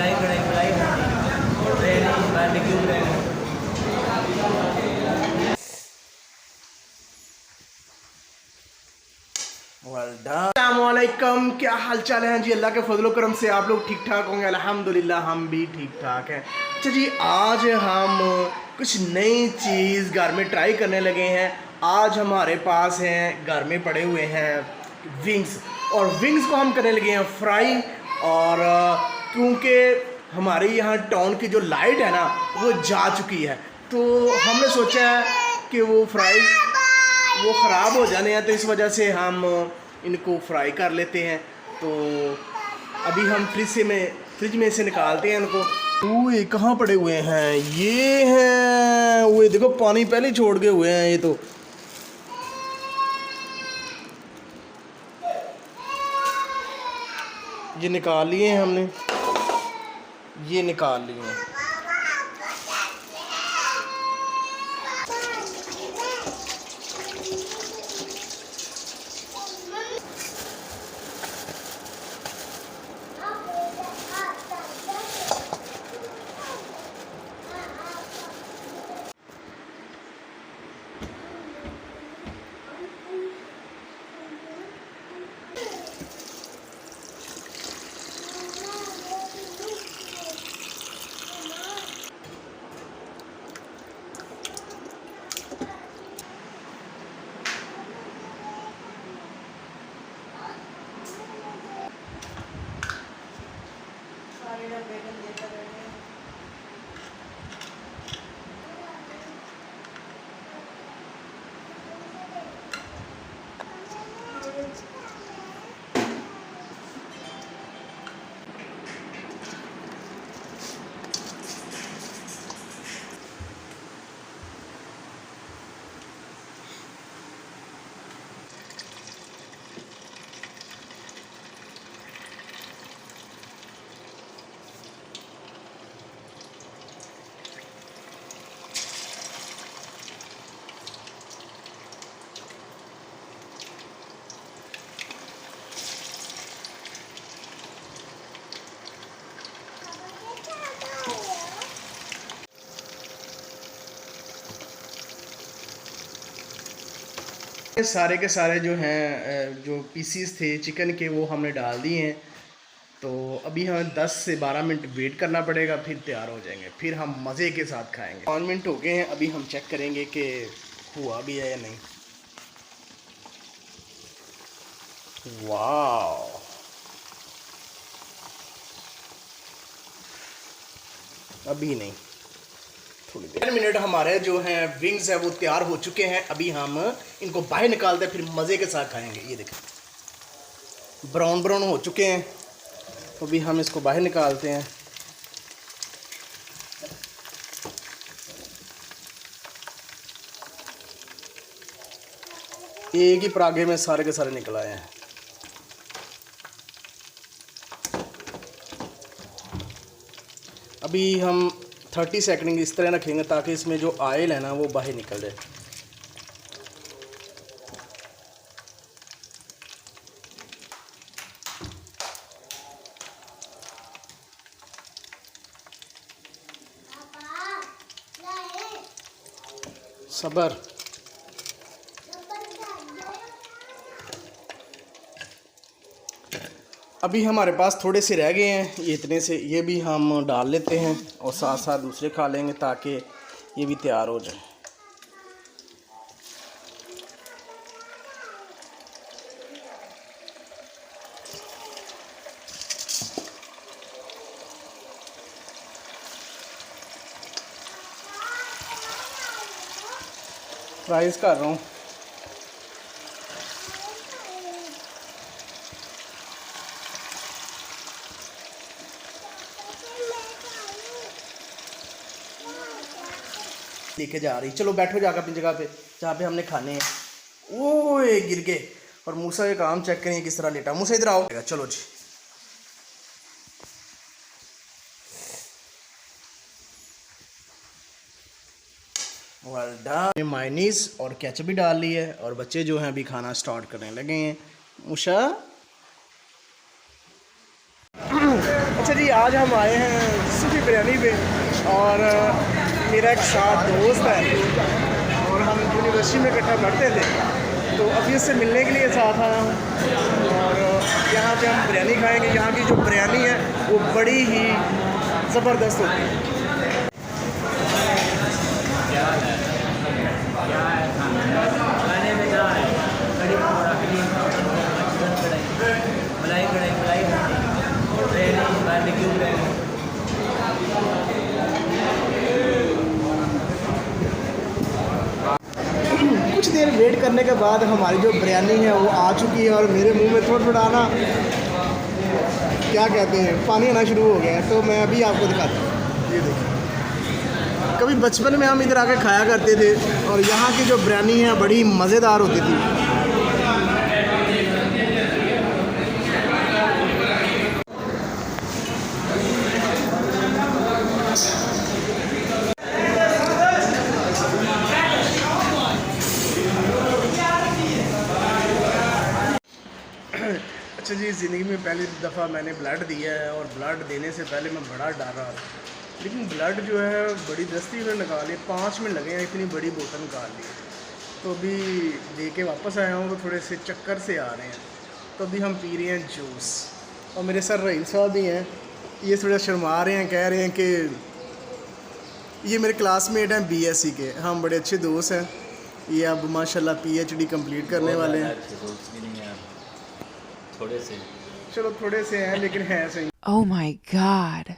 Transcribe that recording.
Fry कढ़ाई fry biryani barbecue biryani. अस्सलामुअलैकुम, क्या हाल चाल है जी। अल्लाह के फजलो करम से आप लोग ठीक ठाक होंगे। अल्हम्दुलिल्लाह हम भी ठीक ठाक हैं। अच्छा जी, आज हम कुछ नई चीज़ घर में ट्राई करने लगे हैं। आज हमारे पास हैं, घर में पड़े हुए हैं विंग्स, और विंग्स को हम करने लगे हैं फ्राई। और क्योंकि हमारे यहाँ टाउन की जो लाइट है ना वो जा चुकी है, तो हमने सोचा है कि वो फ्राई वो ख़राब हो जाने हैं, तो इस वजह से हम इनको फ्राई कर लेते हैं। तो अभी हम फ्रिज में से निकालते हैं इनको। वो ये कहाँ पड़े हुए हैं? ये हैं वो, देखो पानी पहले ही छोड़ के हुए हैं। ये निकाल लिए हैं हमने, ये निकाल लिए हैं। सारे के सारे जो हैं, जो पीसीस थे चिकन के, वो हमने डाल दिए हैं। तो अभी हमें 10 से 12 मिनट वेट करना पड़ेगा, फिर तैयार हो जाएंगे, फिर हम मज़े के साथ खाएंगे। 5 मिनट हो गए हैं, अभी हम चेक करेंगे कि हुआ भी है या नहीं। वाह, अभी नहीं, थोड़ी देर। 10 मिनट हमारे जो हैं विंग्स है वो तैयार हो चुके हैं। अभी हम इनको बाहर निकालते हैं, फिर मज़े के साथ खाएंगे। ये देखें, ब्राउन ब्राउन हो चुके हैं। तो अभी हम इसको बाहर निकालते हैं। एक ही परागे में सारे के सारे निकल आए हैं। अभी हम 30 सेकंड इस तरह रखेंगे ताकि इसमें जो ऑयल है ना वो बाहर निकल जाए। सबर, अभी हमारे पास थोड़े से रह गए हैं, ये इतने से, ये भी हम डाल लेते हैं और साथ साथ दूसरे खा लेंगे ताकि ये भी तैयार हो जाए। फ्राइज कर रहा हूँ। लेके जा रही, चलो बैठो जाकर अपनी जगह पे जहाँ पे हमने खाने हैं। ओए गिर गए। और मूसा ये काम चेक करें किस तरह लेटा। मूसा इधर आओ। चलो जी, वेल डन। मायनीज और केचप भी डाल ली है और बच्चे जो हैं अभी खाना स्टार्ट करने लगे हैं। मूसा अच्छा जी, आज हम आए हैं सूफी बिरयानी पे और मेरा एक साथ दोस्त है और हम यूनिवर्सिटी में इकट्ठा पढ़ते थे, तो अभी उससे मिलने के लिए साथ आया हूँ और यहाँ पे हम बिरयानी खाएंगे। यहाँ की जो बिरयानी है वो बड़ी ही ज़बरदस्त होती है। खाने में क्या है? कड़ी पकौड़ा, चिकन कढ़ाई, मलाई कढ़ाई, मलाई बिरयानी, बारबेक्यू बिरयानी। कुछ देर वेट करने के बाद हमारी जो बिरयानी है वो आ चुकी है और मेरे मुंह में थोड़ा थोड़ा ना क्या कहते हैं पानी आना शुरू हो गया है, तो मैं अभी आपको दिखाता हूँ। ये देखिए, कभी बचपन में हम इधर आके खाया करते थे और यहाँ की जो बिरयानी है बड़ी मज़ेदार होती थी। अच्छा जी, ज़िंदगी में पहली दफ़ा मैंने ब्लड दिया है और ब्लड देने से पहले मैं बड़ा डर रहा था, लेकिन ब्लड जो है बड़ी दस्ती में निकाले, 5 मिनट लगे हैं, इतनी बड़ी बोतल निकाल ली। तो अभी दे के वापस आया हूँ तो थोड़े से चक्कर से आ रहे हैं, तो अभी हम पी रहे हैं जूस। और मेरे सर रहीम साहब भी हैं, ये थोड़ा शर्मा रहे हैं, कह रहे हैं कि ये मेरे क्लासमेट हैं BSc के, हम बड़े अच्छे दोस्त हैं। ये अब माशाल्लाह PhD कंप्लीट करने वाले हैं। थोड़े से चलो थोड़े से हैं लेकिन हैं सही। Oh my God.